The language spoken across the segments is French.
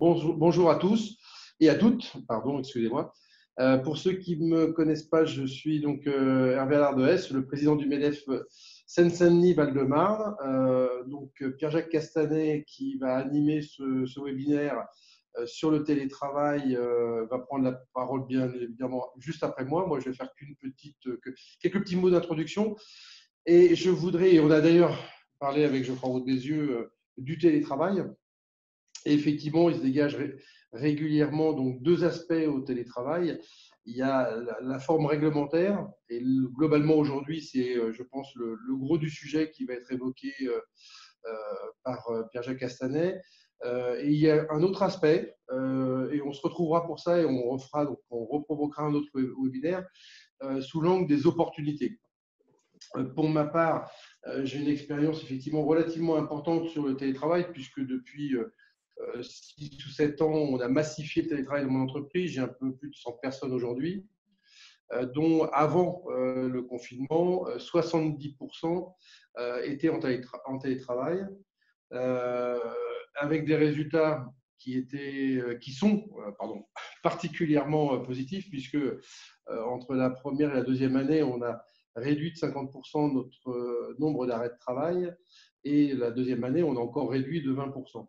Bonjour à tous et à toutes, pardon, excusez-moi. Pour ceux qui ne me connaissent pas, je suis donc Hervé Alardehès, le président du MEDEF Seine-Saint-Denis Val-de-Marne. Pierre-Jacques Castanet, qui va animer ce webinaire sur le télétravail, va prendre la parole bien évidemment juste après moi. Moi, je vais faire quelques petits mots d'introduction. Et je voudrais, et on a d'ailleurs parlé avec Geoffroy Roux Bézieux du télétravail. Et effectivement, il se dégage régulièrement donc deux aspects au télétravail. Il y a la forme réglementaire, et globalement aujourd'hui, c'est, je pense, le gros du sujet qui va être évoqué par Pierre-Jacques Castanet. Et il y a un autre aspect, et on se retrouvera pour ça et on reprovoquera un autre webinaire sous l'angle des opportunités. Pour ma part, j'ai une expérience effectivement relativement importante sur le télétravail, puisque depuis 6 ou 7 ans, on a massifié le télétravail dans mon entreprise. J'ai un peu plus de 100 personnes aujourd'hui, dont avant le confinement, 70% étaient en télétravail, avec des résultats qui sont particulièrement positifs, puisque entre la première et la deuxième année, on a réduit de 50% notre nombre d'arrêts de travail, et la deuxième année, on a encore réduit de 20%.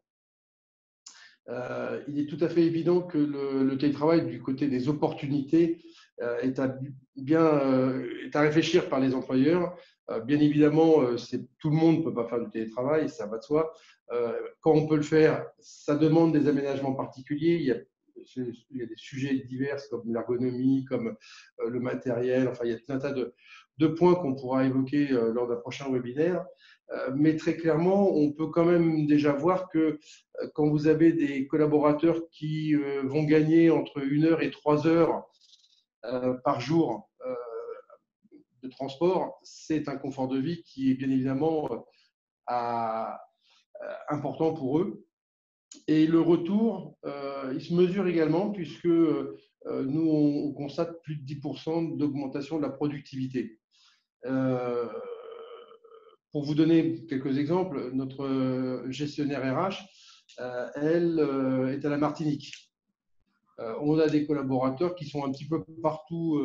Il est tout à fait évident que le télétravail, du côté des opportunités, est à réfléchir par les employeurs. Bien évidemment, tout le monde ne peut pas faire du télétravail, ça va de soi. Quand on peut le faire, ça demande des aménagements particuliers. Il y a des sujets divers comme l'ergonomie, comme le matériel. Enfin, il y a tout un tas de points qu'on pourra évoquer lors d'un prochain webinaire. Mais très clairement, on peut quand même déjà voir que quand vous avez des collaborateurs qui vont gagner entre 1 heure et 3 heures par jour de transport, c'est un confort de vie qui est bien évidemment important pour eux. Et le retour, il se mesure également, puisque nous, on constate plus de 10% d'augmentation de la productivité. Pour vous donner quelques exemples, notre gestionnaire RH, elle est à la Martinique. On a des collaborateurs qui sont un petit peu partout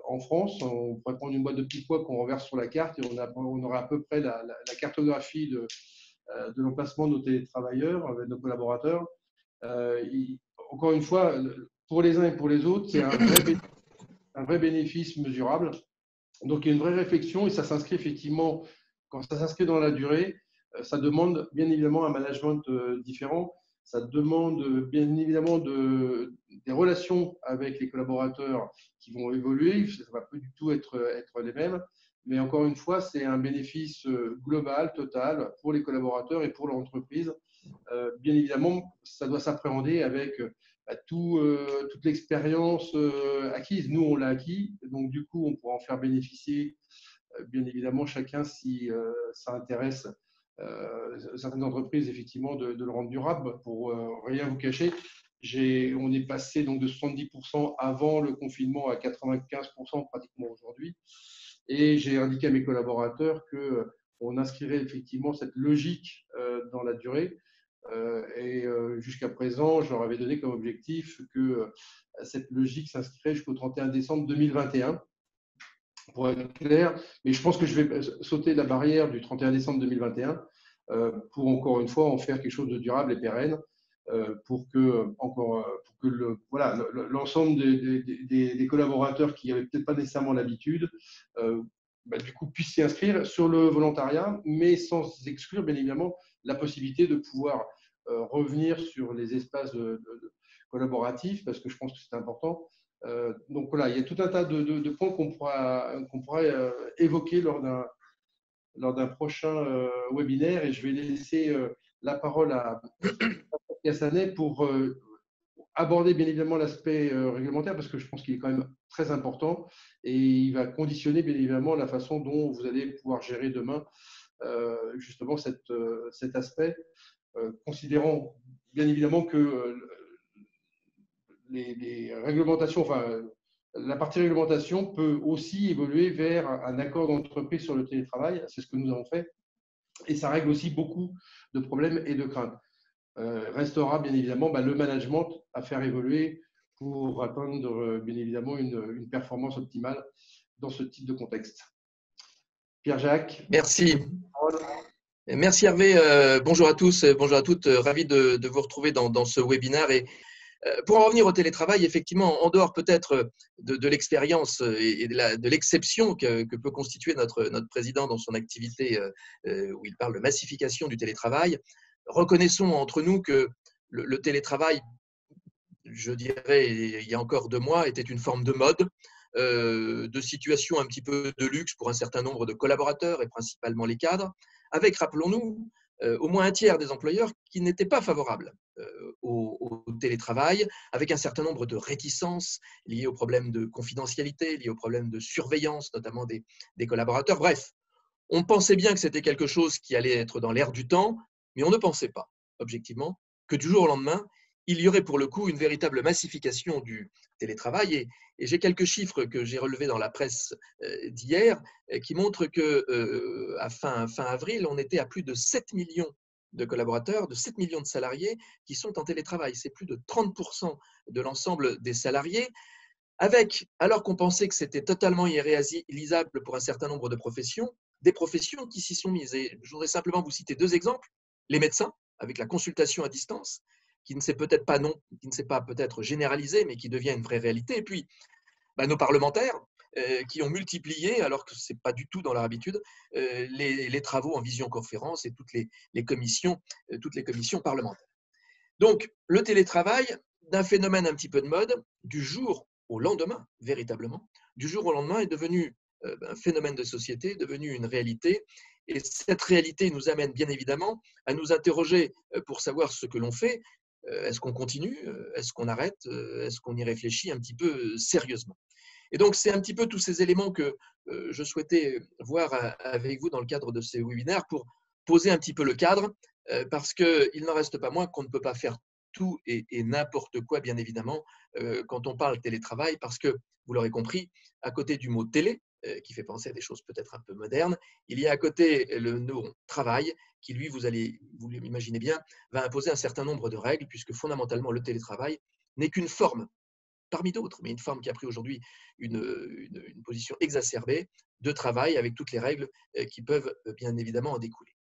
en France. On pourrait prendre une boîte de petits pois qu'on renverse sur la carte et on aura à peu près la cartographie de l'emplacement de nos télétravailleurs, de nos collaborateurs. Encore une fois, pour les uns et pour les autres, c'est un vrai bénéfice mesurable. Donc, il y a une vraie réflexion et ça s'inscrit effectivement, quand ça s'inscrit dans la durée, ça demande bien évidemment un management différent. Ça demande bien évidemment des relations avec les collaborateurs qui vont évoluer. Ça ne va pas du tout être les mêmes. Mais encore une fois, c'est un bénéfice global, total, pour les collaborateurs et pour l'entreprise. Bien évidemment, ça doit s'appréhender avec toute l'expérience acquise. Nous, on l'a acquis, donc du coup, on pourra en faire bénéficier, bien évidemment, chacun si ça intéresse certaines entreprises, effectivement, de le rendre durable. Pour rien vous cacher, on est passé donc de 70% avant le confinement à 95% pratiquement aujourd'hui. Et j'ai indiqué à mes collaborateurs qu'on inscrirait effectivement cette logique dans la durée. Et jusqu'à présent, je leur avais donné comme objectif que cette logique s'inscrirait jusqu'au 31 décembre 2021, pour être clair. Mais je pense que je vais sauter la barrière du 31 décembre 2021 pour encore une fois en faire quelque chose de durable et pérenne, pour que l'ensemble des collaborateurs qui n'avaient peut-être pas nécessairement l'habitude du coup puissent s'y inscrire sur le volontariat, mais sans exclure bien évidemment la possibilité de pouvoir revenir sur les espaces collaboratifs, parce que je pense que c'est important. Donc voilà, il y a tout un tas de points qu'on pourra évoquer lors d'un prochain webinaire, et je vais laisser la parole à Castanet pour aborder bien évidemment l'aspect réglementaire, parce que je pense qu'il est quand même très important et il va conditionner bien évidemment la façon dont vous allez pouvoir gérer demain justement cet aspect, considérant bien évidemment que les réglementations, la partie réglementation peut aussi évoluer vers un accord d'entreprise sur le télétravail. C'est ce que nous avons fait. Et ça règle aussi beaucoup de problèmes et de craintes. restera bien évidemment le management à faire évoluer pour atteindre bien évidemment une performance optimale dans ce type de contexte. Pierre-Jacques. Merci. Merci Hervé. Bonjour à tous, bonjour à toutes. Ravi de vous retrouver dans ce webinaire. Et pour en revenir au télétravail, effectivement, en dehors peut-être de l'expérience et de l'exception que peut constituer notre président dans son activité où il parle de massification du télétravail, reconnaissons entre nous que le télétravail, je dirais, il y a encore 2 mois, était une forme de mode, de situation un petit peu de luxe pour un certain nombre de collaborateurs et principalement les cadres, avec, rappelons-nous, au moins un tiers des employeurs qui n'étaient pas favorables au télétravail, avec un certain nombre de réticences liées aux problèmes de confidentialité, liées aux problèmes de surveillance, notamment des collaborateurs. Bref, on pensait bien que c'était quelque chose qui allait être dans l'air du temps, mais on ne pensait pas, objectivement, que du jour au lendemain, il y aurait pour le coup une véritable massification du télétravail. Et j'ai quelques chiffres que j'ai relevés dans la presse d'hier qui montrent qu'à fin avril, on était à plus de 7 millions de collaborateurs, de 7 millions de salariés qui sont en télétravail. C'est plus de 30% de l'ensemble des salariés. Alors qu'on pensait que c'était totalement irréalisable pour un certain nombre de professions, des professions qui s'y sont mises. Et je voudrais simplement vous citer 2 exemples. Les médecins, avec la consultation à distance, qui ne s'est peut-être pas peut-être généralisée, mais qui devient une vraie réalité. Et puis, nos parlementaires, qui ont multiplié, alors que ce n'est pas du tout dans leur habitude, les travaux en visioconférence et toutes les commissions parlementaires. Donc, le télétravail, d'un phénomène un petit peu de mode, du jour au lendemain, véritablement, du jour au lendemain est devenu un phénomène de société, devenu une réalité. Et cette réalité nous amène bien évidemment à nous interroger pour savoir ce que l'on fait. Est-ce qu'on continue? Est-ce qu'on arrête? Est-ce qu'on y réfléchit un petit peu sérieusement? Et donc, c'est un petit peu tous ces éléments que je souhaitais voir avec vous dans le cadre de ces webinaires pour poser un petit peu le cadre, parce qu'il n'en reste pas moins qu'on ne peut pas faire tout et n'importe quoi, bien évidemment, quand on parle télétravail, parce que, vous l'aurez compris, à côté du mot télé, qui fait penser à des choses peut-être un peu modernes, il y a à côté le mot travail, qui lui, vous l'imaginez bien, va imposer un certain nombre de règles, puisque fondamentalement, le télétravail n'est qu'une forme parmi d'autres, mais une forme qui a pris aujourd'hui une position exacerbée de travail avec toutes les règles qui peuvent bien évidemment en découler.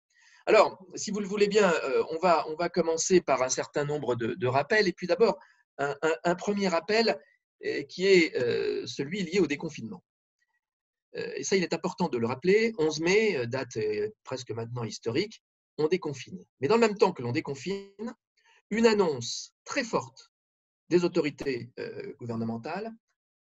Alors, si vous le voulez bien, on va commencer par un certain nombre de rappels. Et puis d'abord, un premier rappel qui est celui lié au déconfinement. Et ça, il est important de le rappeler. 11 mai, date presque maintenant historique, on déconfine. Mais dans le même temps que l'on déconfine, une annonce très forte des autorités gouvernementales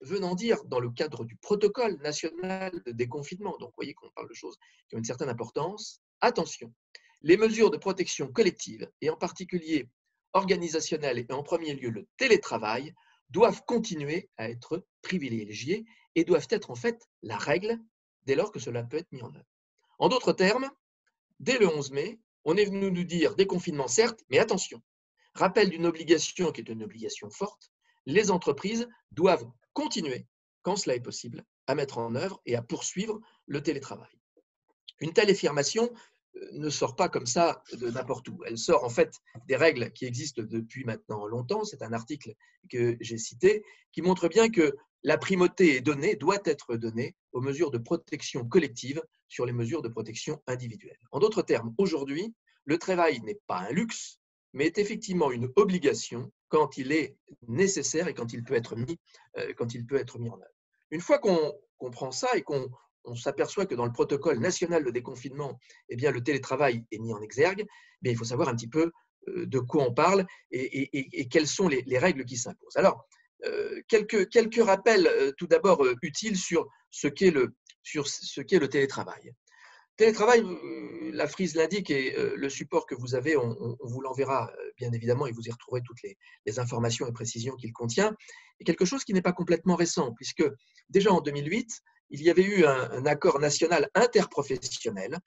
venant dire, dans le cadre du protocole national de déconfinement, donc vous voyez qu'on parle de choses qui ont une certaine importance, attention, les mesures de protection collective, et en particulier organisationnelles, et en premier lieu le télétravail, doivent continuer à être privilégiées et doivent être en fait la règle dès lors que cela peut être mis en œuvre. En d'autres termes, dès le 11 mai, on est venu nous dire déconfinement certes, mais attention, rappel d'une obligation qui est une obligation forte, les entreprises doivent continuer, quand cela est possible, à mettre en œuvre et à poursuivre le télétravail. Une telle affirmation ne sort pas comme ça de n'importe où. Elle sort en fait des règles qui existent depuis maintenant longtemps. C'est un article que j'ai cité qui montre bien que la primauté est donnée, doit être donnée aux mesures de protection collective sur les mesures de protection individuelle. En d'autres termes, aujourd'hui, le travail n'est pas un luxe, mais est effectivement une obligation quand il est nécessaire et quand il peut être mis en œuvre. Une fois qu'on comprend ça et qu'on s'aperçoit que dans le protocole national de déconfinement, eh bien, le télétravail est mis en exergue, il faut savoir un petit peu de quoi on parle et quelles sont les règles qui s'imposent. Alors, quelques rappels tout d'abord utiles sur ce qu'est le télétravail. Télétravail, la frise l'indique et le support que vous avez, on vous l'enverra bien évidemment et vous y retrouverez toutes les informations et précisions qu'il contient. Et quelque chose qui n'est pas complètement récent, puisque déjà en 2008, il y avait eu un accord national interprofessionnel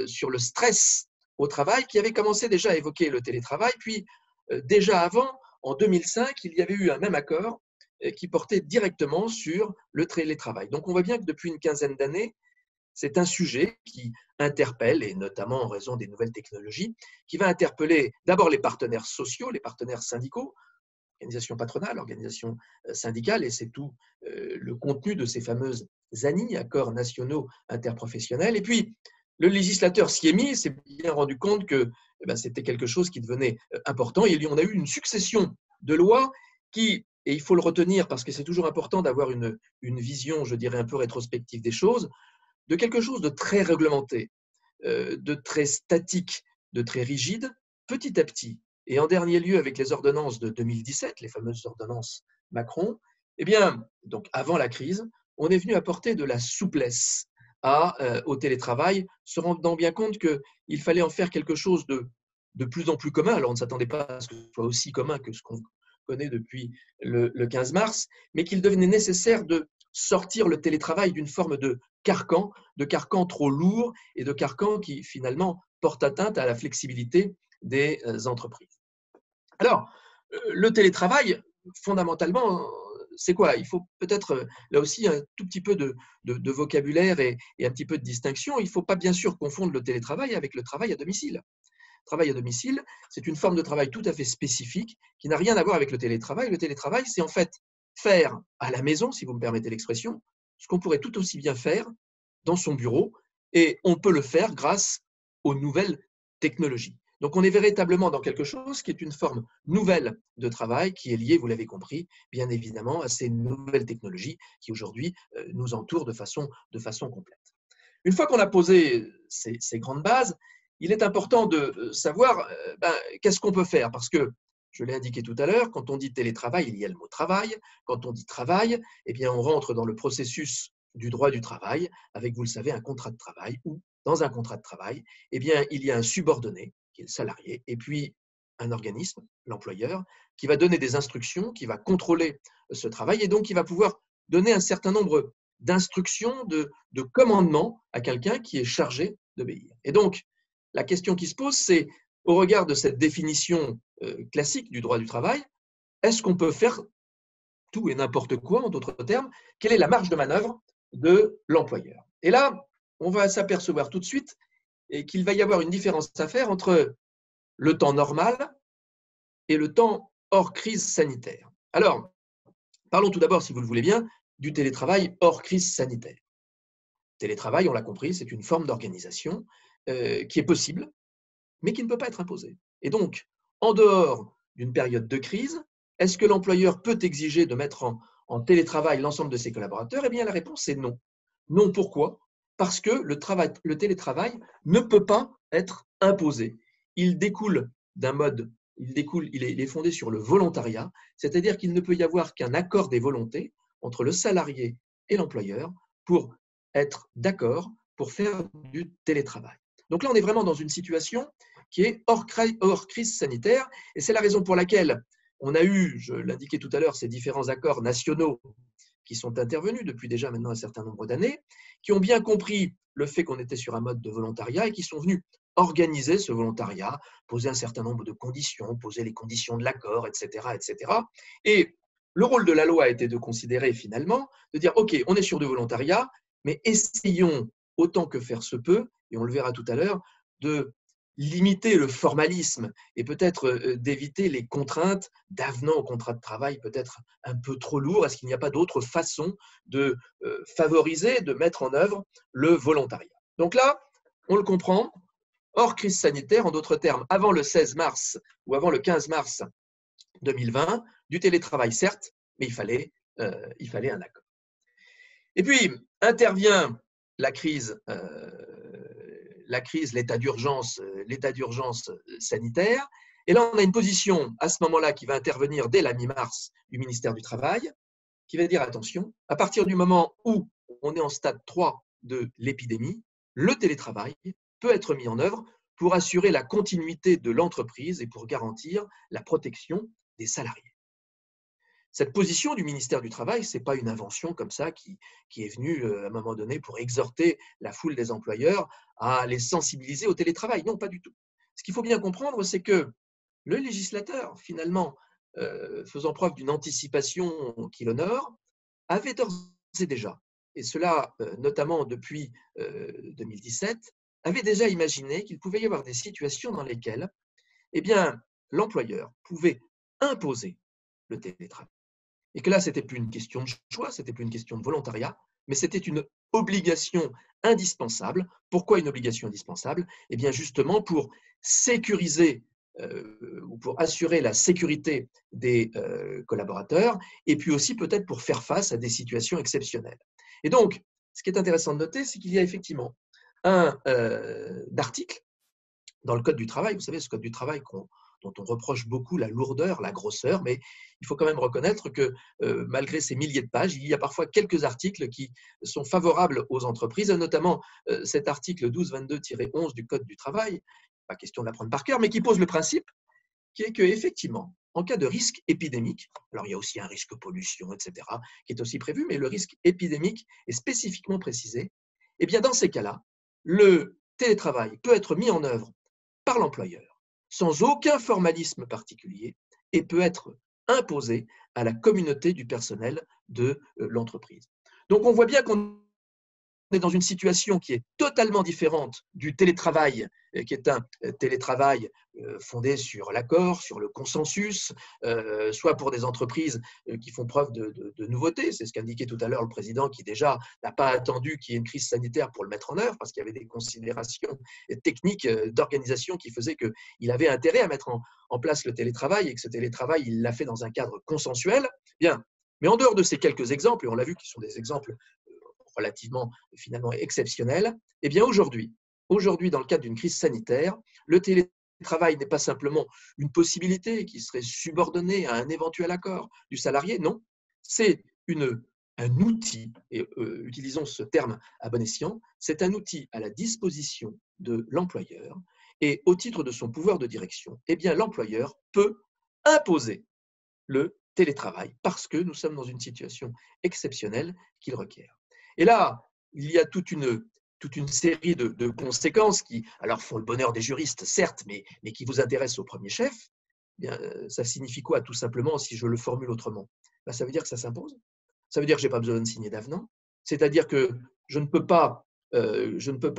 sur le stress au travail qui avait commencé déjà à évoquer le télétravail. Puis déjà avant, en 2005, il y avait eu un même accord qui portait directement sur le télétravail. Donc on voit bien que depuis une quinzaine d'années, c'est un sujet qui interpelle, et notamment en raison des nouvelles technologies, qui va interpeller d'abord les partenaires sociaux, les partenaires syndicaux, organisations patronales, organisations syndicales, et c'est tout le contenu de ces fameuses ANI, accords nationaux interprofessionnels. Et puis, le législateur s'y est mis, s'est bien rendu compte que c'était quelque chose qui devenait important. Et on a eu une succession de lois qui, et il faut le retenir parce que c'est toujours important d'avoir une vision, je dirais, un peu rétrospective des choses, de quelque chose de très réglementé, de très statique, de très rigide, petit à petit. Et en dernier lieu, avec les ordonnances de 2017, les fameuses ordonnances Macron, eh bien, donc avant la crise, on est venu apporter de la souplesse au télétravail, se rendant bien compte qu'il fallait en faire quelque chose de plus en plus commun. Alors, on ne s'attendait pas à ce que ce soit aussi commun que ce qu'on connaît depuis le 15 mars, mais qu'il devenait nécessaire de sortir le télétravail d'une forme de carcan trop lourd et de carcan qui finalement porte atteinte à la flexibilité des entreprises. Alors, le télétravail, fondamentalement, c'est quoi? Il faut peut-être là aussi un tout petit peu de vocabulaire et un petit peu de distinction. Il ne faut pas bien sûr confondre le télétravail avec le travail à domicile. Le travail à domicile, c'est une forme de travail tout à fait spécifique qui n'a rien à voir avec le télétravail. Le télétravail, c'est en fait faire à la maison, si vous me permettez l'expression, ce qu'on pourrait tout aussi bien faire dans son bureau, et on peut le faire grâce aux nouvelles technologies. Donc, on est véritablement dans quelque chose qui est une forme nouvelle de travail qui est liée, vous l'avez compris, bien évidemment, à ces nouvelles technologies qui aujourd'hui nous entourent de façon complète. Une fois qu'on a posé ces grandes bases, il est important de savoir qu'est-ce qu'on peut faire, parce que, je l'ai indiqué tout à l'heure, quand on dit télétravail, il y a le mot travail. Quand on dit travail, eh bien, on rentre dans le processus du droit du travail, avec, vous le savez, un contrat de travail, où, dans un contrat de travail, eh bien, il y a un subordonné, qui est le salarié, et puis un organisme, l'employeur, qui va donner des instructions, qui va contrôler ce travail, et donc qui va pouvoir donner un certain nombre d'instructions, de commandements à quelqu'un qui est chargé d'obéir. Et donc, la question qui se pose, c'est, au regard de cette définition classique du droit du travail, est-ce qu'on peut faire tout et n'importe quoi, en d'autres termes? Quelle est la marge de manœuvre de l'employeur? Et là, on va s'apercevoir tout de suite qu'il va y avoir une différence à faire entre le temps normal et le temps hors crise sanitaire. Alors, parlons tout d'abord, si vous le voulez bien, du télétravail hors crise sanitaire. Télétravail, on l'a compris, c'est une forme d'organisation qui est possible, mais qui ne peut pas être imposée. Et donc, en dehors d'une période de crise, est-ce que l'employeur peut exiger de mettre en télétravail l'ensemble de ses collaborateurs? Eh bien, la réponse est non. Non, pourquoi? Parce que le télétravail ne peut pas être imposé. Il découle d'un mode, il est fondé sur le volontariat, c'est-à-dire qu'il ne peut y avoir qu'un accord des volontés entre le salarié et l'employeur pour être d'accord pour faire du télétravail. Donc là, on est vraiment dans une situation qui est hors crise sanitaire, et c'est la raison pour laquelle on a eu, je l'indiquais tout à l'heure, ces différents accords nationaux qui sont intervenus depuis déjà maintenant un certain nombre d'années, qui ont bien compris le fait qu'on était sur un mode de volontariat et qui sont venus organiser ce volontariat, poser un certain nombre de conditions, poser les conditions de l'accord, etc., etc. Et le rôle de la loi a été de considérer finalement, de dire, OK, on est sur du volontariat, mais essayons autant que faire se peut, et on le verra tout à l'heure, de limiter le formalisme et peut-être d'éviter les contraintes d'avenant au contrat de travail peut-être un peu trop lourd. Est-ce qu'il n'y a pas d'autre façon de favoriser, de mettre en œuvre le volontariat? Donc là, on le comprend, hors crise sanitaire, en d'autres termes, avant le 16 mars ou avant le 15 mars 2020, du télétravail certes, mais il fallait un accord. Et puis intervient la crise, l'état d'urgence sanitaire. Et là, on a une position à ce moment-là qui va intervenir dès la mi-mars du ministère du Travail, qui va dire attention, à partir du moment où on est en stade 3 de l'épidémie, le télétravail peut être mis en œuvre pour assurer la continuité de l'entreprise et pour garantir la protection des salariés. Cette position du ministère du Travail, ce n'est pas une invention comme ça qui est venue à un moment donné pour exhorter la foule des employeurs à les sensibiliser au télétravail. Non, pas du tout. Ce qu'il faut bien comprendre, c'est que le législateur, finalement, faisant preuve d'une anticipation qui l'honore, avait d'ores et déjà, et cela notamment depuis 2017, avait déjà imaginé qu'il pouvait y avoir des situations dans lesquelles eh bien, l'employeur pouvait imposer le télétravail. Et que là, ce n'était plus une question de choix, ce n'était plus une question de volontariat, mais c'était une obligation indispensable. Pourquoi une obligation indispensable? Eh bien, justement pour sécuriser ou pour assurer la sécurité des collaborateurs, et puis aussi peut-être pour faire face à des situations exceptionnelles. Et donc, ce qui est intéressant de noter, c'est qu'il y a effectivement un article dans le Code du travail, vous savez, ce Code du travail dont on reproche beaucoup la lourdeur, la grosseur, mais il faut quand même reconnaître que malgré ces milliers de pages, il y a parfois quelques articles qui sont favorables aux entreprises, notamment cet article 1222-11 du Code du travail, pas question de l'apprendre par cœur, mais qui pose le principe qui est qu'effectivement, en cas de risque épidémique, alors il y a aussi un risque pollution, etc., qui est aussi prévu, mais le risque épidémique est spécifiquement précisé, et bien dans ces cas-là, le télétravail peut être mis en œuvre par l'employeur, sans aucun formalisme particulier, et peut être imposé à la communauté du personnel de l'entreprise. Donc on voit bien qu'on est dans une situation qui est totalement différente du télétravail, qui est un télétravail fondé sur l'accord, sur le consensus, soit pour des entreprises qui font preuve de nouveauté. C'est ce qu'indiquait tout à l'heure le président, qui déjà n'a pas attendu qu'il y ait une crise sanitaire pour le mettre en œuvre, parce qu'il y avait des considérations techniques d'organisation qui faisaient qu'il avait intérêt à mettre en place le télétravail, et que ce télétravail, il l'a fait dans un cadre consensuel. Bien. Mais en dehors de ces quelques exemples, et on l'a vu qui sont des exemples relativement finalement exceptionnel, eh bien aujourd'hui, dans le cadre d'une crise sanitaire, le télétravail n'est pas simplement une possibilité qui serait subordonnée à un éventuel accord du salarié, non, c'est un outil, et utilisons ce terme à bon escient, c'est un outil à la disposition de l'employeur, et au titre de son pouvoir de direction, eh bien l'employeur peut imposer le télétravail parce que nous sommes dans une situation exceptionnelle qu'il requiert. Et là, il y a toute une série de conséquences qui alors font le bonheur des juristes, certes, mais qui vous intéressent au premier chef. Eh bien, ça signifie quoi, tout simplement, si je le formule autrement? Ben, ça veut dire que ça s'impose. Ça veut dire que je n'ai pas besoin de signer d'avenant. C'est-à-dire que je ne peux pas,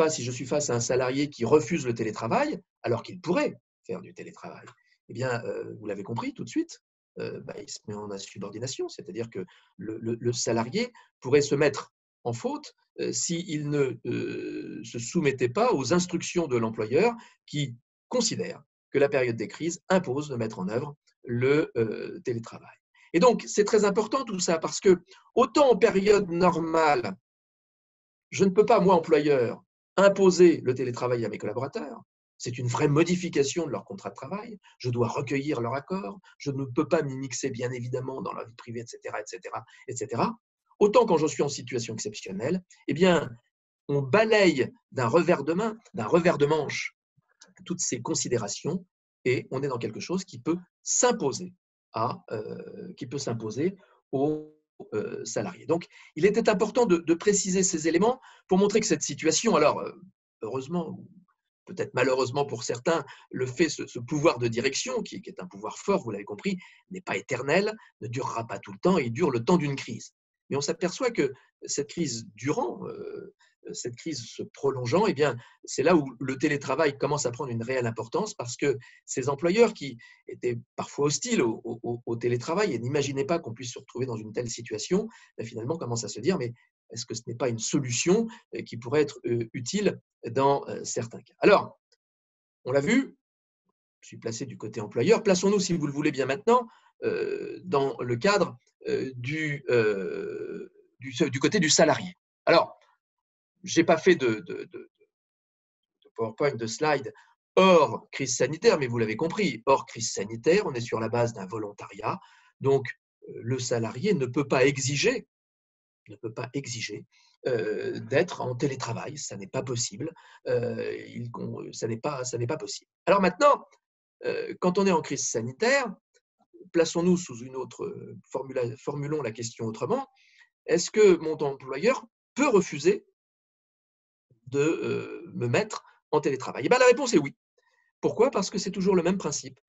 si je suis face à un salarié qui refuse le télétravail, alors qu'il pourrait faire du télétravail, eh bien, vous l'avez compris tout de suite, il se met en insubordination. C'est-à-dire que le salarié pourrait se mettre en faute s'il ne se soumettait pas aux instructions de l'employeur qui considère que la période des crises impose de mettre en œuvre le télétravail. Et donc, c'est très important tout ça parce que, autant en période normale, je ne peux pas, moi, employeur, imposer le télétravail à mes collaborateurs. C'est une vraie modification de leur contrat de travail. Je dois recueillir leur accord. Je ne peux pas m'y mixer, bien évidemment, dans la vie privée, etc., etc., etc. Autant quand je suis en situation exceptionnelle, eh bien, on balaye d'un revers de main, d'un revers de manche, toutes ces considérations et on est dans quelque chose qui peut s'imposer aux salariés. Donc, il était important de préciser ces éléments pour montrer que cette situation, alors heureusement, peut-être malheureusement pour certains, le fait, ce pouvoir de direction, qui est un pouvoir fort, vous l'avez compris, n'est pas éternel, ne durera pas tout le temps, il dure le temps d'une crise. Mais on s'aperçoit que cette crise durant, cette crise se prolongeant, eh bien, c'est là où le télétravail commence à prendre une réelle importance parce que ces employeurs qui étaient parfois hostiles au télétravail et n'imaginaient pas qu'on puisse se retrouver dans une telle situation, finalement commencent à se dire mais est-ce que ce n'est pas une solution qui pourrait être utile dans certains cas? Alors, on l'a vu, je suis placé du côté employeur. Plaçons-nous, si vous le voulez bien maintenant, dans le cadre du côté du salarié. Alors, je n'ai pas fait de PowerPoint, de slide hors crise sanitaire, mais vous l'avez compris, hors crise sanitaire, on est sur la base d'un volontariat. Donc, le salarié ne peut pas exiger d'être en télétravail, ça n'est pas possible. Ça n'est pas possible. Alors maintenant, quand on est en crise sanitaire, plaçons-nous sous une autre, formulons la question autrement. Est-ce que mon employeur peut refuser de me mettre en télétravail? Et bien, la réponse est oui. Pourquoi? Parce que c'est toujours le même principe.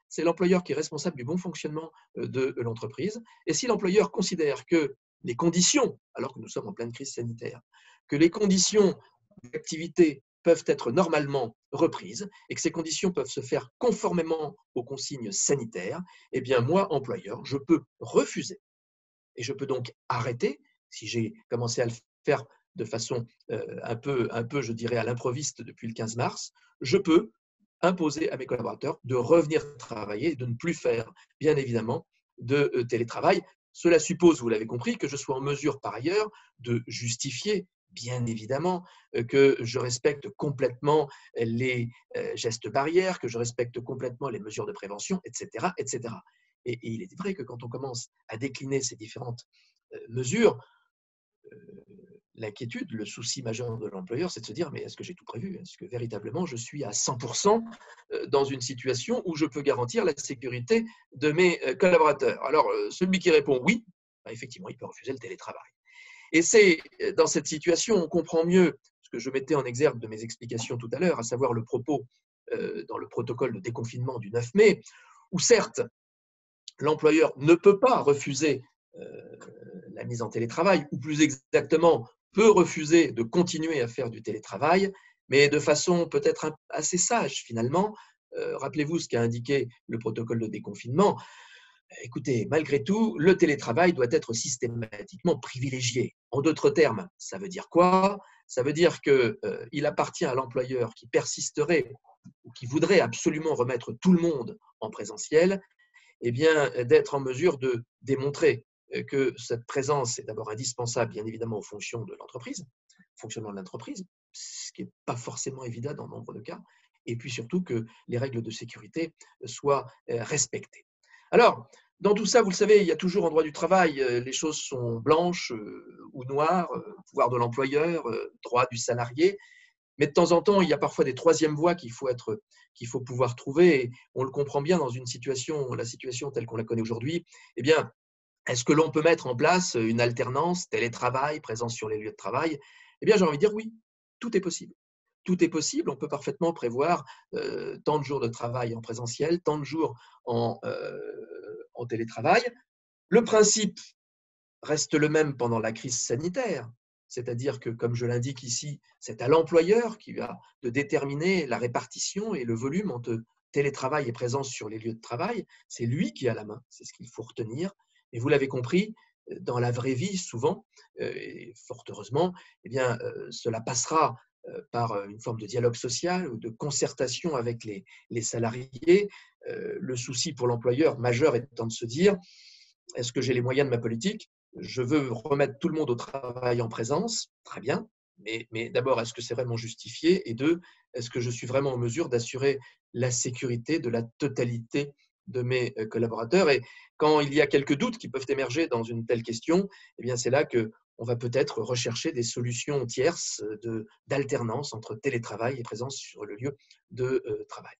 C'est l'employeur qui est responsable du bon fonctionnement de l'entreprise. Et si l'employeur considère que les conditions, alors que nous sommes en pleine crise sanitaire, que les conditions d'activité peuvent être normalement reprises et que ces conditions peuvent se faire conformément aux consignes sanitaires, eh bien moi, employeur, je peux refuser et je peux donc arrêter, si j'ai commencé à le faire de façon un peu, je dirais, à l'improviste depuis le 15 mars, je peux imposer à mes collaborateurs de revenir travailler et de ne plus faire, bien évidemment, de télétravail. Cela suppose, vous l'avez compris, que je sois en mesure par ailleurs de justifier, bien évidemment, que je respecte complètement les gestes barrières, que je respecte complètement les mesures de prévention, etc. etc. Et il est vrai que quand on commence à décliner ces différentes mesures, l'inquiétude, le souci majeur de l'employeur, c'est de se dire, mais est-ce que j'ai tout prévu? Est-ce que véritablement je suis à 100% dans une situation où je peux garantir la sécurité de mes collaborateurs? Alors, celui qui répond oui, bah, effectivement, il peut refuser le télétravail. Et c'est dans cette situation, on comprend mieux ce que je mettais en exergue de mes explications tout à l'heure, à savoir le propos dans le protocole de déconfinement du 9 mai, où certes, l'employeur ne peut pas refuser la mise en télétravail, ou plus exactement, peut refuser de continuer à faire du télétravail, mais de façon peut-être assez sage finalement. Rappelez-vous ce qu'a indiqué le protocole de déconfinement. Écoutez, malgré tout, le télétravail doit être systématiquement privilégié. En d'autres termes, ça veut dire quoi? Ça veut dire qu'il appartient à l'employeur qui persisterait ou qui voudrait absolument remettre tout le monde en présentiel, eh bien, d'être en mesure de démontrer que cette présence est d'abord indispensable, bien évidemment, aux fonctions de l'entreprise, au fonctionnement de l'entreprise, ce qui n'est pas forcément évident dans nombre de cas, et puis surtout que les règles de sécurité soient respectées. Alors, dans tout ça, vous le savez, il y a toujours en droit du travail, les choses sont blanches ou noires, pouvoir de l'employeur, droit du salarié, mais de temps en temps, il y a parfois des troisièmes voies qu'il faut pouvoir trouver. Et on le comprend bien dans une situation, la situation telle qu'on la connaît aujourd'hui. Eh bien, est-ce que l'on peut mettre en place une alternance, télétravail, présence sur les lieux de travail? Eh bien, j'ai envie de dire oui, tout est possible. Tout est possible. On peut parfaitement prévoir tant de jours de travail en présentiel, tant de jours en télétravail. Le principe reste le même pendant la crise sanitaire. C'est-à-dire que, comme je l'indique ici, c'est à l'employeur qui va de déterminer la répartition et le volume entre télétravail et présence sur les lieux de travail. C'est lui qui a la main, c'est ce qu'il faut retenir. Et vous l'avez compris, dans la vraie vie, souvent, et fort heureusement, eh bien, cela passera par une forme de dialogue social ou de concertation avec les salariés. Le souci pour l'employeur majeur étant de se dire, est-ce que j'ai les moyens de ma politique? Je veux remettre tout le monde au travail en présence, très bien, mais d'abord, est-ce que c'est vraiment justifié? Et deux, est-ce que je suis vraiment en mesure d'assurer la sécurité de la totalité de mes collaborateurs? Et quand il y a quelques doutes qui peuvent émerger dans une telle question, eh bien, c'est là qu'on va peut-être rechercher des solutions tierces d'alternance entre télétravail et présence sur le lieu de travail.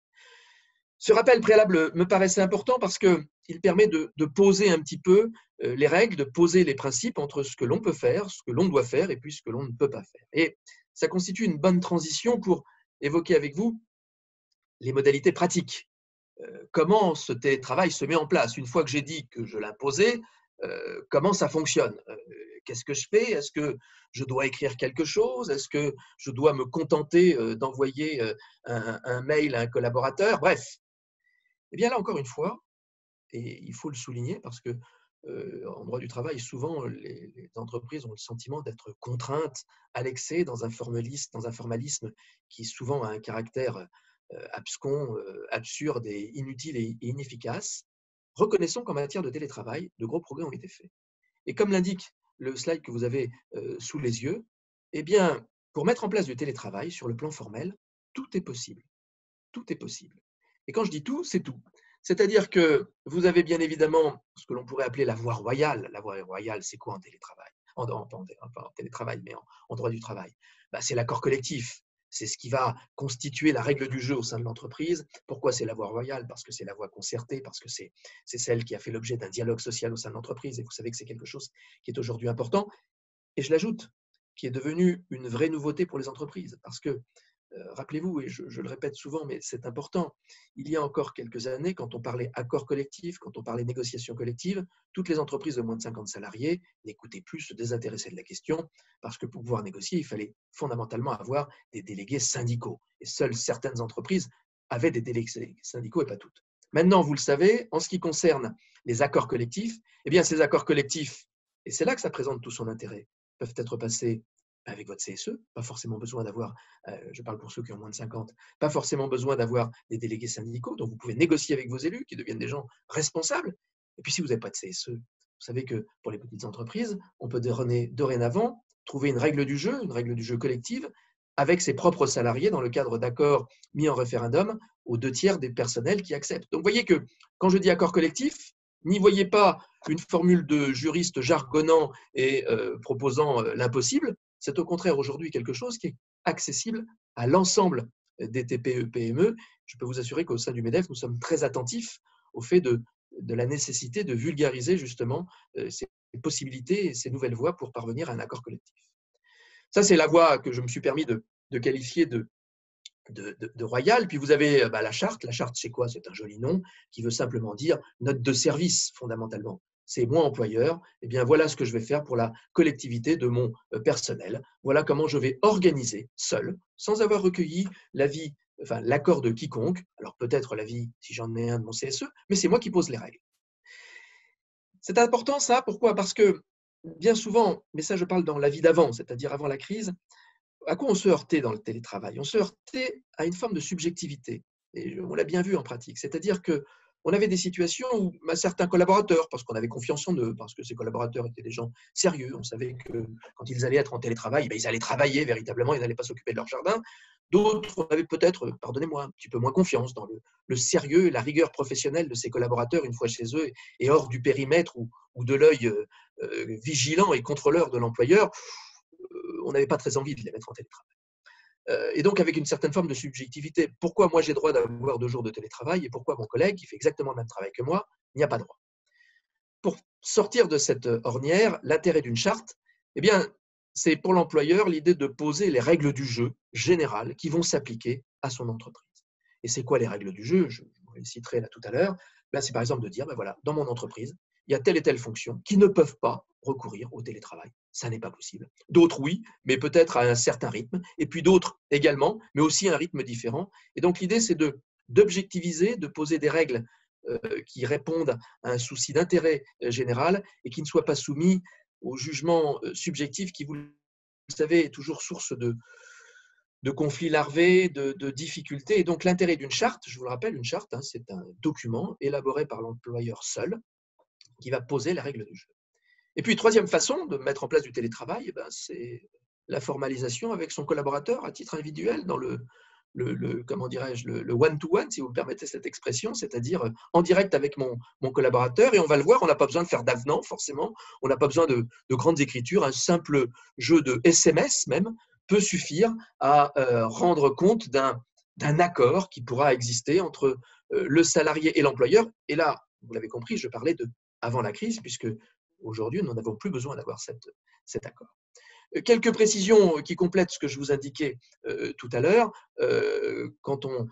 Ce rappel préalable me paraissait important parce qu'il permet de poser un petit peu les règles, de poser les principes entre ce que l'on peut faire, ce que l'on doit faire et puis ce que l'on ne peut pas faire. Et ça constitue une bonne transition pour évoquer avec vous les modalités pratiques. Comment ce télétravail se met en place? Une fois que j'ai dit que je l'imposais, comment ça fonctionne? Qu'est-ce que je fais? Est-ce que je dois écrire quelque chose? Est-ce que je dois me contenter d'envoyer un mail à un collaborateur? Bref, eh bien là, encore une fois, et il faut le souligner parce que en droit du travail, souvent, les entreprises ont le sentiment d'être contraintes à l'excès dans un formalisme qui souvent a un caractère abscon, absurde et inutile et inefficace. Reconnaissons qu'en matière de télétravail, de gros progrès ont été faits. Et comme l'indique le slide que vous avez sous les yeux, eh bien, pour mettre en place du télétravail sur le plan formel, tout est possible. Tout est possible. Et quand je dis tout, c'est tout. C'est-à-dire que vous avez bien évidemment ce que l'on pourrait appeler la voie royale. La voie royale, c'est quoi en télétravail? Pas en télétravail, mais en droit du travail. Ben, c'est l'accord collectif. C'est ce qui va constituer la règle du jeu au sein de l'entreprise. Pourquoi c'est la voie royale? Parce que c'est la voie concertée, parce que c'est celle qui a fait l'objet d'un dialogue social au sein de l'entreprise. Et vous savez que c'est quelque chose qui est aujourd'hui important. Et je l'ajoute, qui est devenu une vraie nouveauté pour les entreprises. Parce que Rappelez-vous, et je le répète souvent, mais c'est important, il y a encore quelques années, quand on parlait accord collectif, quand on parlait négociation collective, toutes les entreprises de moins de 50 salariés n'écoutaient plus, se désintéressaient de la question, parce que pour pouvoir négocier, il fallait fondamentalement avoir des délégués syndicaux. Et seules certaines entreprises avaient des délégués syndicaux et pas toutes. Maintenant, vous le savez, en ce qui concerne les accords collectifs, eh bien, ces accords collectifs, et c'est là que ça présente tout son intérêt, peuvent être passés avec votre CSE, pas forcément besoin d'avoir, je parle pour ceux qui ont moins de 50, pas forcément besoin d'avoir des délégués syndicaux, donc vous pouvez négocier avec vos élus qui deviennent des gens responsables. Et puis si vous n'avez pas de CSE, vous savez que pour les petites entreprises, on peut dorénavant trouver une règle du jeu collective, avec ses propres salariés dans le cadre d'accords mis en référendum aux 2/3 des personnels qui acceptent. Donc vous voyez que quand je dis accord collectif, n'y voyez pas une formule de juriste jargonnant et proposant l'impossible. C'est au contraire aujourd'hui quelque chose qui est accessible à l'ensemble des TPE-PME. Je peux vous assurer qu'au sein du MEDEF, nous sommes très attentifs au fait de la nécessité de vulgariser justement ces possibilités et ces nouvelles voies pour parvenir à un accord collectif. Ça, c'est la voie que je me suis permis de qualifier de royale. Puis vous avez la charte. La charte, c'est quoi? C'est un joli nom qui veut simplement dire note de service, fondamentalement. C'est moi employeur, eh bien voilà ce que je vais faire pour la collectivité de mon personnel. Voilà comment je vais organiser seul, sans avoir recueilli l'avis, enfin l'accord de quiconque. Alors peut-être l'avis, si j'en ai un, de mon CSE, mais c'est moi qui pose les règles. C'est important ça, pourquoi? Parce que bien souvent, mais ça je parle dans la vie d'avant, c'est-à-dire avant la crise, à quoi on se heurtait dans le télétravail? On se heurtait à une forme de subjectivité. Et on l'a bien vu en pratique. C'est-à-dire qu'on avait des situations où certains collaborateurs, parce qu'on avait confiance en eux, parce que ces collaborateurs étaient des gens sérieux, on savait que quand ils allaient être en télétravail, ils allaient travailler véritablement, ils n'allaient pas s'occuper de leur jardin. D'autres, on avait peut-être, pardonnez-moi, un petit peu moins confiance dans le sérieux et la rigueur professionnelle de ces collaborateurs une fois chez eux et hors du périmètre ou de l'œil vigilant et contrôleur de l'employeur. On n'avait pas très envie de les mettre en télétravail. Et donc, avec une certaine forme de subjectivité, pourquoi moi j'ai droit d'avoir 2 jours de télétravail et pourquoi mon collègue, qui fait exactement le même travail que moi, n'y a pas droit? Pour sortir de cette ornière, l'intérêt d'une charte, eh bien, c'est pour l'employeur l'idée de poser les règles du jeu générales qui vont s'appliquer à son entreprise. Et c'est quoi les règles du jeu? Je vous les citerai là tout à l'heure. C'est par exemple de dire, voilà, dans mon entreprise, il y a telle et telle fonction qui ne peuvent pas recourir au télétravail. Ça n'est pas possible. D'autres, oui, mais peut-être à un certain rythme. Et puis d'autres également, mais aussi à un rythme différent. Et donc l'idée, c'est d'objectiviser, de poser des règles qui répondent à un souci d'intérêt général et qui ne soient pas soumis au jugement subjectif qui, vous le savez, est toujours source de conflits larvés, de difficultés. Et donc l'intérêt d'une charte, je vous le rappelle, une charte, c'est un document élaboré par l'employeur seul qui va poser les règles du jeu. Et puis, troisième façon de mettre en place du télétravail, c'est la formalisation avec son collaborateur à titre individuel dans comment dirais-je, le one-to-one, si vous me permettez cette expression, c'est-à-dire en direct avec mon collaborateur. Et on va le voir, on n'a pas besoin de faire d'avenant, forcément. On n'a pas besoin de grandes écritures. Un simple jeu de SMS, même, peut suffire à rendre compte d'un accord qui pourra exister entre le salarié et l'employeur. Et là, vous l'avez compris, je parlais de avant la crise, puisque aujourd'hui, nous n'avons plus besoin d'avoir cet accord. Quelques précisions qui complètent ce que je vous indiquais tout à l'heure. Quand on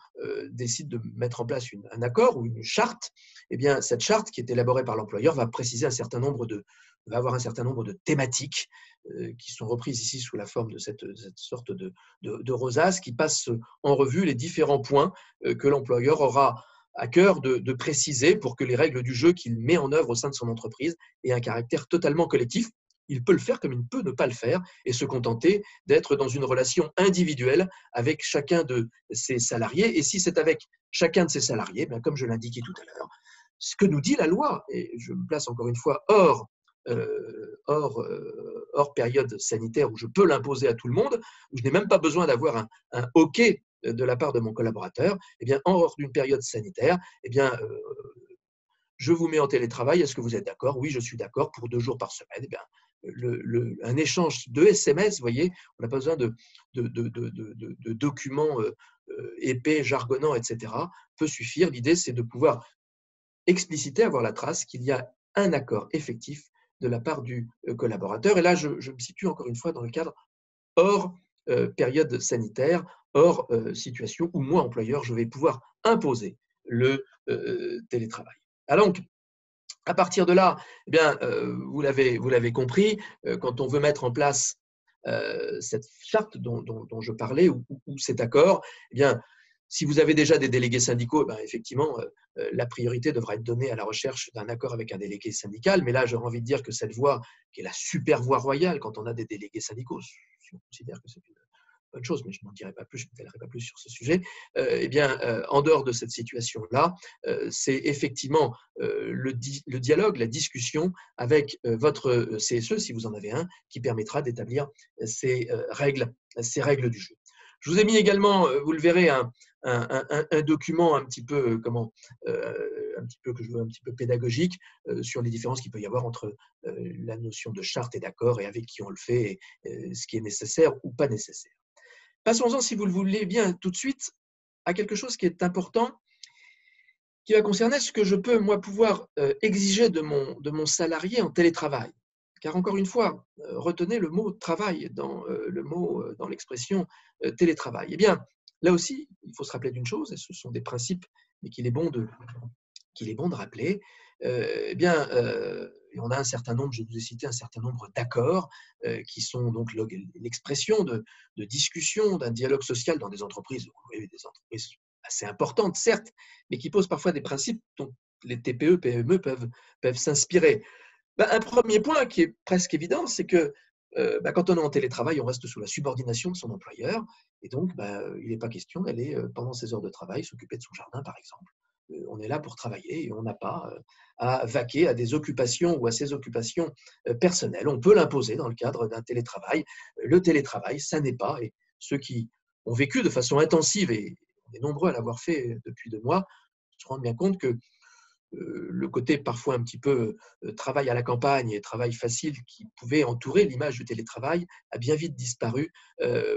décide de mettre en place un accord ou une charte, eh bien, cette charte qui est élaborée par l'employeur va préciser va avoir un certain nombre de thématiques qui sont reprises ici sous la forme de cette sorte de rosace qui passe en revue les différents points que l'employeur aura à cœur de préciser pour que les règles du jeu qu'il met en œuvre au sein de son entreprise aient un caractère totalement collectif. Il peut le faire comme il peut ne pas le faire et se contenter d'être dans une relation individuelle avec chacun de ses salariés. Et si c'est avec chacun de ses salariés, comme je l'indiquais tout à l'heure, ce que nous dit la loi, et je me place encore une fois hors période sanitaire où je peux l'imposer à tout le monde, où je n'ai même pas besoin d'avoir un OK de la part de mon collaborateur, eh bien, hors d'une période sanitaire, eh bien, je vous mets en télétravail, est-ce que vous êtes d'accord? Oui, je suis d'accord pour 2 jours par semaine. Eh bien, un échange de SMS, vous voyez, on n'a pas besoin de documents épais, jargonnants, etc., peut suffire. L'idée, c'est de pouvoir expliciter, avoir la trace qu'il y a un accord effectif de la part du collaborateur. Et là, je me situe encore une fois dans le cadre hors période sanitaire, hors situation où moi, employeur, je vais pouvoir imposer le télétravail. Alors donc, à partir de là, eh bien, vous l'avez compris, quand on veut mettre en place cette charte dont je parlais ou cet accord, eh bien, si vous avez déjà des délégués syndicaux, ben, effectivement, la priorité devra être donnée à la recherche d'un accord avec un délégué syndical. Mais là, j'aurais envie de dire que cette voie, qui est la super voie royale quand on a des délégués syndicaux, si on considère que c'est une bonne chose, mais je n'en dirai pas plus, je ne m'étalerai pas plus sur ce sujet, eh bien, en dehors de cette situation-là, c'est effectivement le dialogue, la discussion avec votre CSE, si vous en avez un, qui permettra d'établir ces règles du jeu. Je vous ai mis également, vous le verrez, un document un petit peu, un petit peu que je veux un petit peu pédagogique sur les différences qu'il peut y avoir entre la notion de charte et d'accord et avec qui on le fait, et ce qui est nécessaire ou pas nécessaire. Passons-en, si vous le voulez bien, tout de suite à quelque chose qui est important, qui va concerner ce que je peux, moi, pouvoir exiger de mon salarié en télétravail. Car encore une fois, retenez le mot travail dans dans l'expression télétravail. Eh bien, là aussi, il faut se rappeler d'une chose, et ce sont des principes, mais qu'il est bon de rappeler. Eh bien, on a un certain nombre, je vous ai cité un certain nombre d'accords qui sont donc l'expression de discussions, d'un dialogue social dans des entreprises, des entreprises assez importantes, certes, mais qui posent parfois des principes dont les TPE, PME peuvent s'inspirer. Un premier point qui est presque évident, c'est que quand on est en télétravail, on reste sous la subordination de son employeur, et donc il n'est pas question d'aller, pendant ses heures de travail, s'occuper de son jardin, par exemple. On est là pour travailler et on n'a pas à vaquer à des occupations ou à ses occupations personnelles. On peut l'imposer dans le cadre d'un télétravail. Le télétravail, ça n'est pas, et ceux qui ont vécu de façon intensive, et on est nombreux à l'avoir fait depuis 2 mois, se rendent bien compte que le côté parfois un petit peu travail à la campagne et travail facile qui pouvait entourer l'image du télétravail a bien vite disparu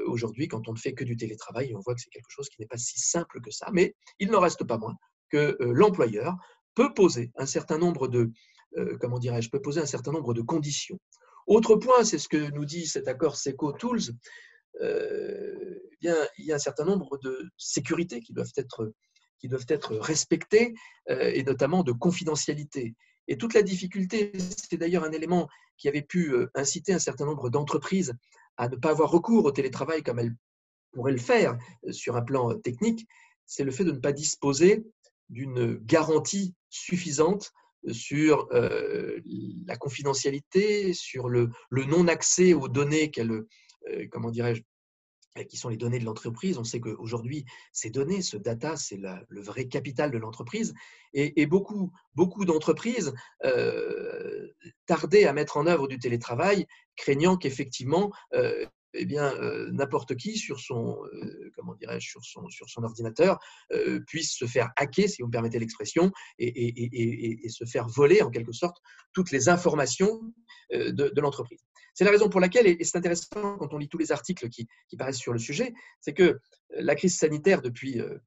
aujourd'hui quand on ne fait que du télétravail, et on voit que c'est quelque chose qui n'est pas si simple que ça. Mais il n'en reste pas moins que l'employeur peut poser un certain nombre de, peut poser un certain nombre de conditions. Autre point, c'est ce que nous dit cet accord SECO-Tools, bien, il y a un certain nombre de sécurités qui doivent être respectées, et notamment de confidentialité. Et toute la difficulté, c'est d'ailleurs un élément qui avait pu inciter un certain nombre d'entreprises à ne pas avoir recours au télétravail comme elles pourraient le faire sur un plan technique, c'est le fait de ne pas disposer d'une garantie suffisante sur la confidentialité, sur le non-accès aux données qu'elle, qui sont les données de l'entreprise. On sait qu'aujourd'hui, ces données, ce data, c'est le vrai capital de l'entreprise. Et beaucoup d'entreprises tardaient à mettre en œuvre du télétravail, craignant qu'effectivement, n'importe qui sur son ordinateur puisse se faire hacker, si vous me permettez l'expression, et se faire voler en quelque sorte toutes les informations de l'entreprise. C'est la raison pour laquelle, et c'est intéressant quand on lit tous les articles qui paraissent sur le sujet, c'est que la crise sanitaire depuis le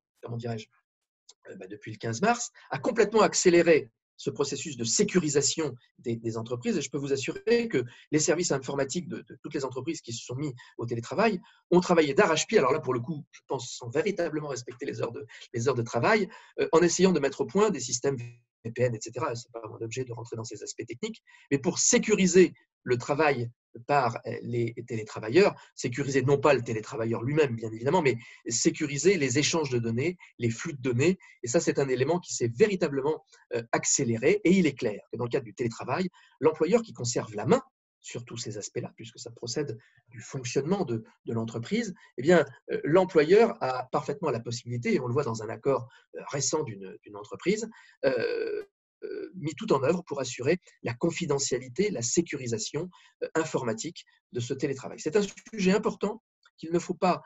15 mars, a complètement accéléré ce processus de sécurisation des entreprises. Et je peux vous assurer que les services informatiques de toutes les entreprises qui se sont mis au télétravail ont travaillé d'arrache-pied. Alors là, pour le coup, je pense sans véritablement respecter les heures de travail, en essayant de mettre au point des systèmes VPN, etc. Ce n'est pas mon objet de rentrer dans ces aspects techniques, mais pour sécuriser le travail par les télétravailleurs, sécuriser non pas le télétravailleur lui-même, bien évidemment, mais sécuriser les échanges de données, les flux de données. Et ça, c'est un élément qui s'est véritablement accéléré. Et il est clair que dans le cadre du télétravail, l'employeur qui conserve la main sur tous ces aspects-là, puisque ça procède du fonctionnement de l'entreprise, eh bien, l'employeur a parfaitement la possibilité, et on le voit dans un accord récent d'une entreprise, mis tout en œuvre pour assurer la confidentialité, la sécurisation informatique de ce télétravail. C'est un sujet important qu'il ne faut pas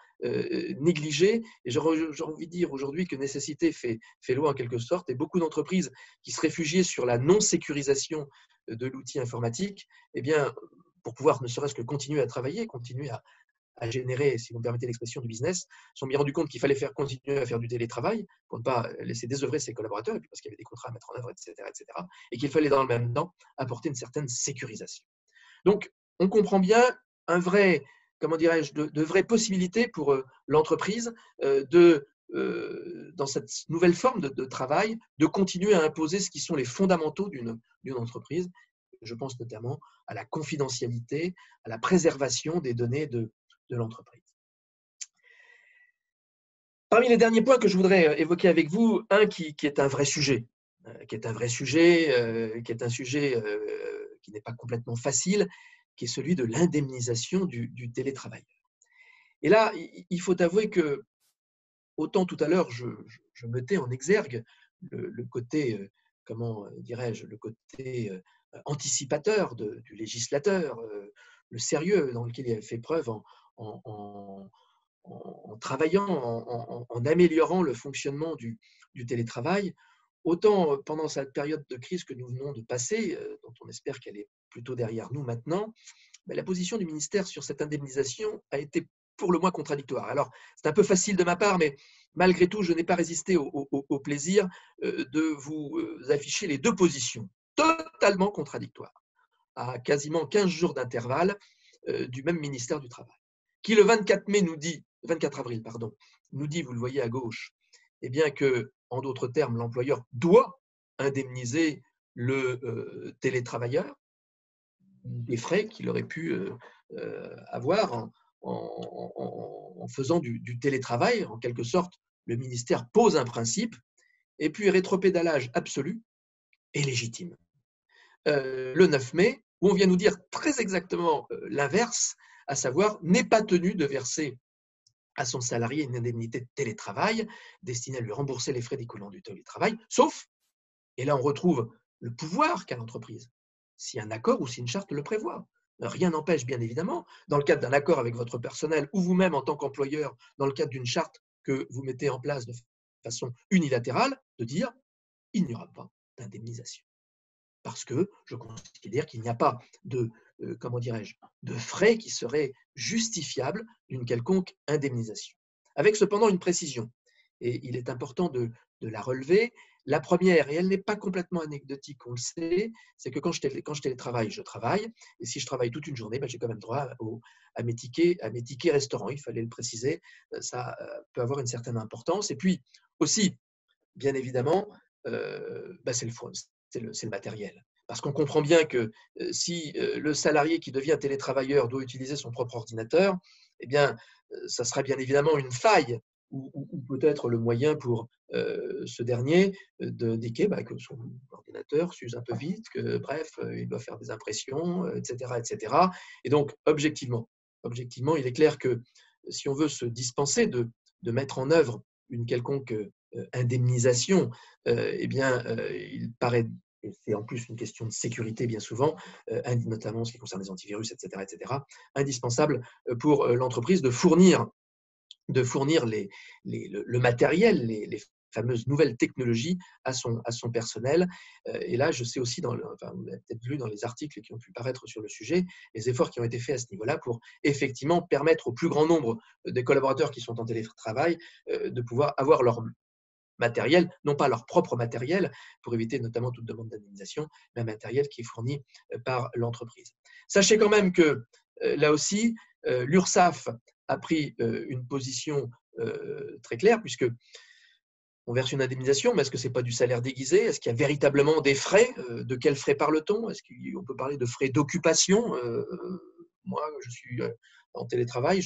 négliger, et j'ai envie de dire aujourd'hui que nécessité fait loi en quelque sorte, et beaucoup d'entreprises qui se réfugiaient sur la non-sécurisation de l'outil informatique, eh bien, pour pouvoir ne serait-ce que continuer à travailler, continuer à générer, si vous me permettez l'expression, du business, se sont bien rendus compte qu'il fallait continuer à faire du télétravail pour ne pas laisser désœuvrer ses collaborateurs, et puis parce qu'il y avait des contrats à mettre en œuvre, etc., et qu'il fallait dans le même temps apporter une certaine sécurisation. Donc, on comprend bien un vrai comment dirais-je, de vraies possibilités pour l'entreprise dans cette nouvelle forme de travail, de continuer à imposer ce qui sont les fondamentaux d'une entreprise. Je pense notamment à la confidentialité, à la préservation des données de l'entreprise. Parmi les derniers points que je voudrais évoquer avec vous, un qui est un vrai sujet, qui est un sujet qui n'est pas complètement facile, qui est celui de l'indemnisation du télétravail. Et là, il faut avouer que, autant tout à l'heure, je mettais en exergue le côté, comment dirais-je, le côté anticipateur du législateur, le sérieux dans lequel il a fait preuve en travaillant, en améliorant le fonctionnement du télétravail, autant pendant cette période de crise que nous venons de passer, dont on espère qu'elle est plutôt derrière nous maintenant, la position du ministère sur cette indemnisation a été pour le moins contradictoire. Alors, c'est un peu facile de ma part, mais malgré tout, je n'ai pas résisté au plaisir de vous afficher les deux positions totalement contradictoires, à quasiment 15 jours d'intervalle du même ministère du Travail, qui le 24 avril, nous dit, vous le voyez à gauche, eh bien que, en d'autres termes, l'employeur doit indemniser le télétravailleur des frais qu'il aurait pu avoir en faisant du télétravail. En quelque sorte, le ministère pose un principe et puis rétropédalage absolu et légitime. Le 9 mai, où on vient nous dire très exactement l'inverse, à savoir n'est pas tenu de verser à son salarié une indemnité de télétravail destinée à lui rembourser les frais découlant du télétravail, sauf, et là on retrouve le pouvoir qu'a l'entreprise, si un accord ou si une charte le prévoit. Rien n'empêche, bien évidemment, dans le cadre d'un accord avec votre personnel ou vous-même en tant qu'employeur, dans le cadre d'une charte que vous mettez en place de façon unilatérale, de dire il n'y aura pas d'indemnisation. Parce que je considère qu'il n'y a pas de, comment dirais-je, de frais qui seraient justifiables d'une quelconque indemnisation. Avec cependant une précision, et il est important de la relever. La première, et elle n'est pas complètement anecdotique, on le sait, c'est que quand je télétravaille, je travaille, et si je travaille toute une journée, j'ai quand même droit à mes tickets restaurants, il fallait le préciser, ça peut avoir une certaine importance. Et puis aussi, bien évidemment, c'est le matériel. Parce qu'on comprend bien que si le salarié qui devient télétravailleur doit utiliser son propre ordinateur, eh bien, ça sera bien évidemment une faille ou peut-être le moyen pour ce dernier d'indiquer que son ordinateur s'use un peu vite, que bref, il doit faire des impressions, etc., etc. Et donc, objectivement, il est clair que si on veut se dispenser de mettre en œuvre une quelconque indemnisation, il paraît, et c'est en plus une question de sécurité bien souvent, notamment en ce qui concerne les antivirus, etc., indispensable pour l'entreprise de fournir le matériel, les fameuses nouvelles technologies à son personnel. Et là, je sais aussi, vous l'avez peut-être lu dans les articles qui ont pu paraître sur le sujet, les efforts qui ont été faits à ce niveau-là pour effectivement permettre au plus grand nombre des collaborateurs qui sont en télétravail de pouvoir avoir leur matériel, non pas leur propre matériel, pour éviter notamment toute demande d'indemnisation, mais un matériel qui est fourni par l'entreprise. Sachez quand même que là aussi, l'URSSAF a pris une position très claire, puisque on verse une indemnisation, mais est-ce que ce n'est pas du salaire déguisé? Est-ce qu'il y a véritablement des frais? De quels frais parle-t-on? Est-ce qu'on peut parler de frais d'occupation? Moi, je suis en télétravail,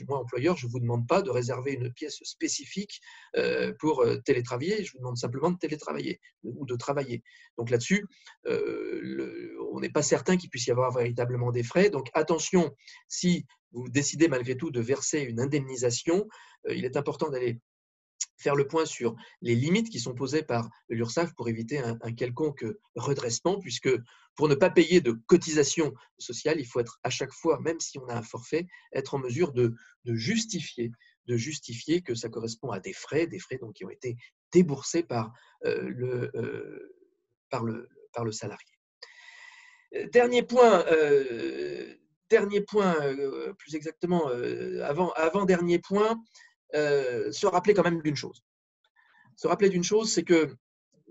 moi, employeur, je ne vous demande pas de réserver une pièce spécifique pour télétravailler, je vous demande simplement de télétravailler ou de travailler. Donc là-dessus, on n'est pas certain qu'il puisse y avoir véritablement des frais. Donc attention, si vous décidez malgré tout de verser une indemnisation, il est important d'aller faire le point sur les limites qui sont posées par l'URSSAF pour éviter un quelconque redressement, puisque pour ne pas payer de cotisations sociales, il faut être à chaque fois, même si on a un forfait, être en mesure de justifier que ça correspond à des frais donc, qui ont été déboursés par le salarié. Dernier point, plus exactement, avant-dernier point, se rappeler quand même d'une chose. C'est que,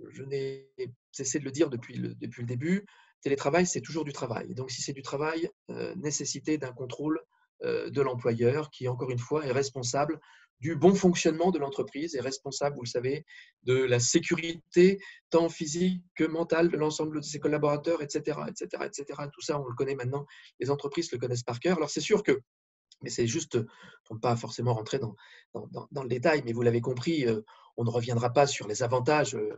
je n'ai cessé de le dire depuis le début, télétravail, c'est toujours du travail. Et donc, si c'est du travail, nécessité d'un contrôle de l'employeur qui, encore une fois, est responsable du bon fonctionnement de l'entreprise, est responsable, vous le savez, de la sécurité tant physique que mentale de l'ensemble de ses collaborateurs, etc., etc., etc. Tout ça, on le connaît maintenant, les entreprises le connaissent par cœur. Alors c'est sûr que, mais c'est juste pour ne pas forcément rentrer dans le détail, mais vous l'avez compris, on ne reviendra pas sur les avantages. Le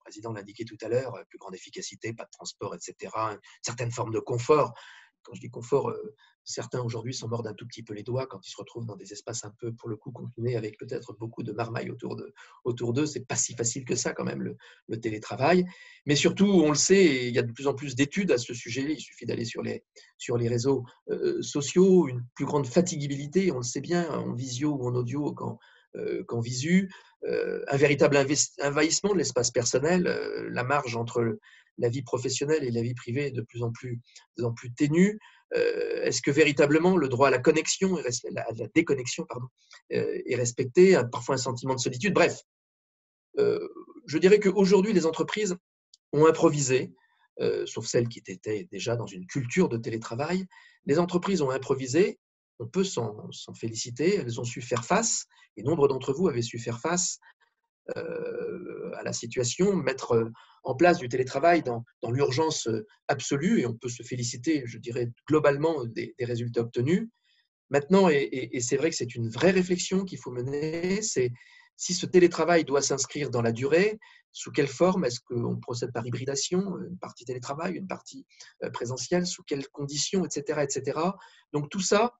président l'indiquait tout à l'heure, plus grande efficacité, pas de transport, etc., une certaine forme de confort. Quand je dis confort, certains aujourd'hui s'en mordent un tout petit peu les doigts quand ils se retrouvent dans des espaces un peu, pour le coup, confinés avec peut-être beaucoup de marmailles autour d'eux. C'est pas si facile que ça quand même, le télétravail. Mais surtout, on le sait, il y a de plus en plus d'études à ce sujet. Il suffit d'aller sur les réseaux sociaux, une plus grande fatigabilité, on le sait bien, en visio ou en audio qu'en visu, un véritable envahissement de l'espace personnel, la marge entre la vie professionnelle et la vie privée est de plus en plus ténue. Est-ce que véritablement le droit à la connexion, à la déconnexion, pardon, est respecté? Parfois un sentiment de solitude. Bref, je dirais qu'aujourd'hui, les entreprises ont improvisé, sauf celles qui étaient déjà dans une culture de télétravail. Les entreprises ont improvisé, on peut s'en féliciter, elles ont su faire face, et nombre d'entre vous avaient su faire face à la situation, mettre en place du télétravail dans l'urgence absolue, et on peut se féliciter, je dirais, globalement des résultats obtenus. Maintenant, et c'est vrai que c'est une vraie réflexion qu'il faut mener, c'est si ce télétravail doit s'inscrire dans la durée, sous quelle forme? Est-ce qu'on procède par hybridation, une partie télétravail, une partie présentielle, sous quelles conditions, etc., etc. Donc tout ça,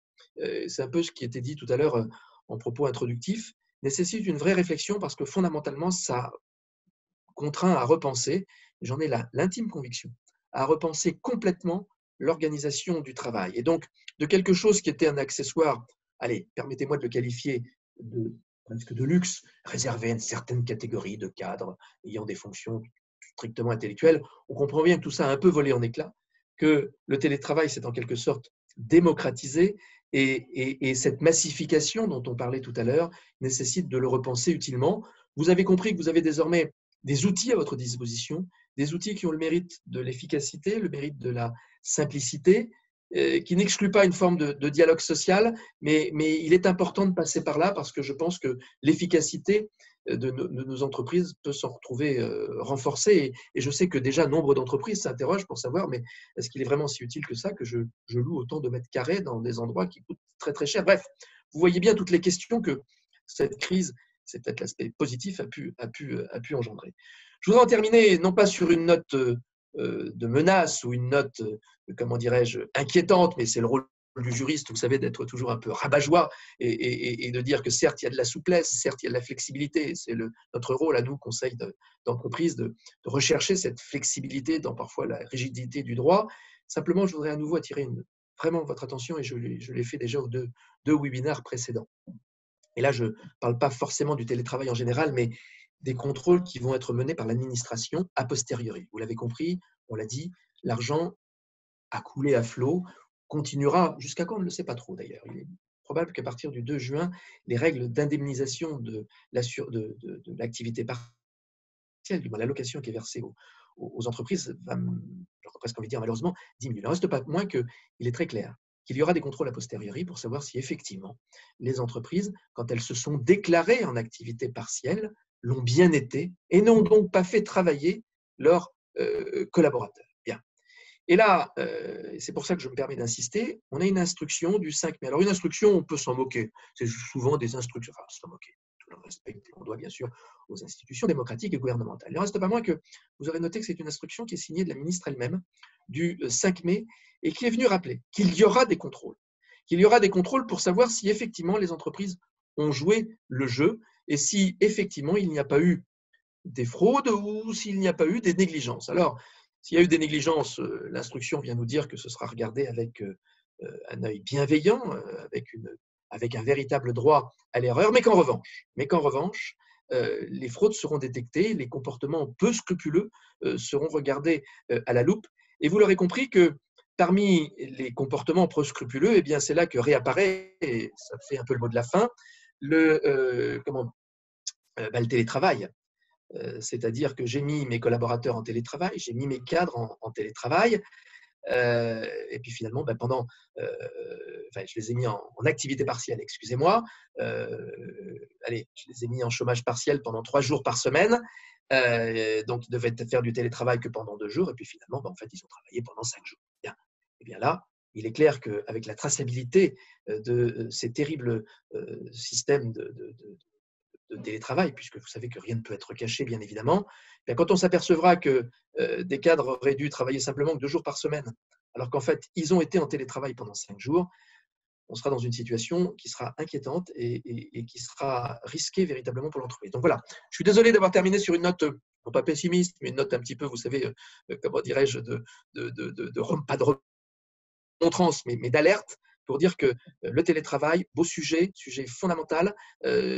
c'est un peu ce qui était dit tout à l'heure en propos introductif, nécessite une vraie réflexion parce que fondamentalement, ça contraint à repenser, j'en ai l'intime conviction, à repenser complètement l'organisation du travail. Et donc, de quelque chose qui était un accessoire, allez, permettez-moi de le qualifier presque de luxe, réservé à une certaine catégorie de cadres ayant des fonctions strictement intellectuelles, on comprend bien que tout ça a un peu volé en éclats, que le télétravail s'est en quelque sorte démocratisé et cette massification dont on parlait tout à l'heure nécessite de le repenser utilement. Vous avez compris que vous avez désormais des outils à votre disposition, des outils qui ont le mérite de l'efficacité, le mérite de la simplicité, qui n'excluent pas une forme de dialogue social, mais il est important de passer par là parce que je pense que l'efficacité de nos entreprises peut s'en retrouver renforcée. Et je sais que déjà nombre d'entreprises s'interrogent pour savoir, mais est-ce qu'il est vraiment si utile que ça que je loue autant de mètres carrés dans des endroits qui coûtent très très cher? Bref, vous voyez bien toutes les questions que cette crise, c'est peut-être l'aspect positif, a pu engendrer. Je voudrais en terminer, non pas sur une note de menace ou une note, comment dirais-je, inquiétante, mais c'est le rôle du juriste, vous savez, d'être toujours un peu rabat-joie et de dire que certes, il y a de la souplesse, certes, il y a de la flexibilité. C'est notre rôle à nous, conseil d'entreprise, de rechercher cette flexibilité dans parfois la rigidité du droit. Simplement, je voudrais à nouveau attirer vraiment votre attention, et je l'ai fait déjà aux deux webinaires précédents. Et là, je ne parle pas forcément du télétravail en général, mais des contrôles qui vont être menés par l'administration a posteriori. Vous l'avez compris, on l'a dit, l'argent a coulé à flot, continuera jusqu'à quand on ne le sait pas trop d'ailleurs. Il est probable qu'à partir du 2 juin, les règles d'indemnisation de l'activité partielle, du moins l'allocation qui est versée aux entreprises, j'aurais presque envie de dire malheureusement, diminuer. Il ne reste pas moins qu'il est très clair qu'il y aura des contrôles a posteriori pour savoir si effectivement les entreprises, quand elles se sont déclarées en activité partielle, l'ont bien été et n'ont donc pas fait travailler leurs collaborateurs. Bien. Et là, c'est pour ça que je me permets d'insister, on a une instruction du 5 mai. Alors une instruction, on peut s'en moquer. C'est souvent des instructions, enfin s'en moquer. Tout le respect qu'on doit bien sûr aux institutions démocratiques et gouvernementales. Il ne reste pas moins que vous aurez noté que c'est une instruction qui est signée de la ministre elle-même du 5 mai et qui est venue rappeler qu'il y aura des contrôles. Qu'il y aura des contrôles pour savoir si effectivement les entreprises ont joué le jeu et si effectivement il n'y a pas eu des fraudes ou s'il n'y a pas eu des négligences. Alors, s'il y a eu des négligences, l'instruction vient nous dire que ce sera regardé avec un œil bienveillant, avec un véritable droit à l'erreur, mais qu'en revanche, les fraudes seront détectées, les comportements peu scrupuleux seront regardés à la loupe. Et vous l'aurez compris que parmi les comportements peu scrupuleux, eh bien, c'est là que réapparaît, et ça fait un peu le mot de la fin, le télétravail. C'est-à-dire que j'ai mis mes collaborateurs en télétravail, j'ai mis mes cadres en télétravail. Et puis finalement, pendant, je les ai mis en activité partielle, excusez-moi. Allez, je les ai mis en chômage partiel pendant 3 jours par semaine. Donc, ils devaient faire du télétravail que pendant 2 jours. Et puis finalement, en fait, ils ont travaillé pendant 5 jours. Bien. Et bien là, il est clair qu'avec la traçabilité de ces terribles systèmes de télétravail, puisque vous savez que rien ne peut être caché, bien évidemment, quand on s'apercevra que des cadres auraient dû travailler simplement que 2 jours par semaine, alors qu'en fait, ils ont été en télétravail pendant 5 jours, on sera dans une situation qui sera inquiétante et qui sera risquée véritablement pour l'entreprise. Donc voilà, je suis désolé d'avoir terminé sur une note, non pas pessimiste, mais une note un petit peu, vous savez, comment dirais-je, pas de remontrance, mais d'alerte, pour dire que le télétravail, beau sujet fondamental,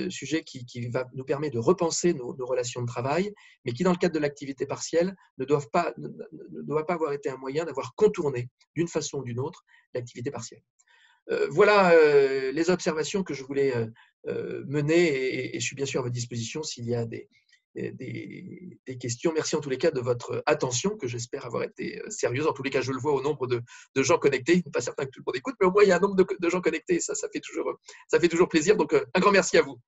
sujet qui va nous permettre de repenser nos relations de travail, mais qui, dans le cadre de l'activité partielle, ne doit pas avoir été un moyen d'avoir contourné, d'une façon ou d'une autre, l'activité partielle. Voilà les observations que je voulais mener et je suis bien sûr à votre disposition s'il y a des questions. Merci en tous les cas de votre attention, que j'espère avoir été sérieuse. En tous les cas, je le vois au nombre de gens connectés. Pas certain que tout le monde écoute, mais au moins il y a un nombre de gens connectés et ça fait toujours plaisir. Donc un grand merci à vous.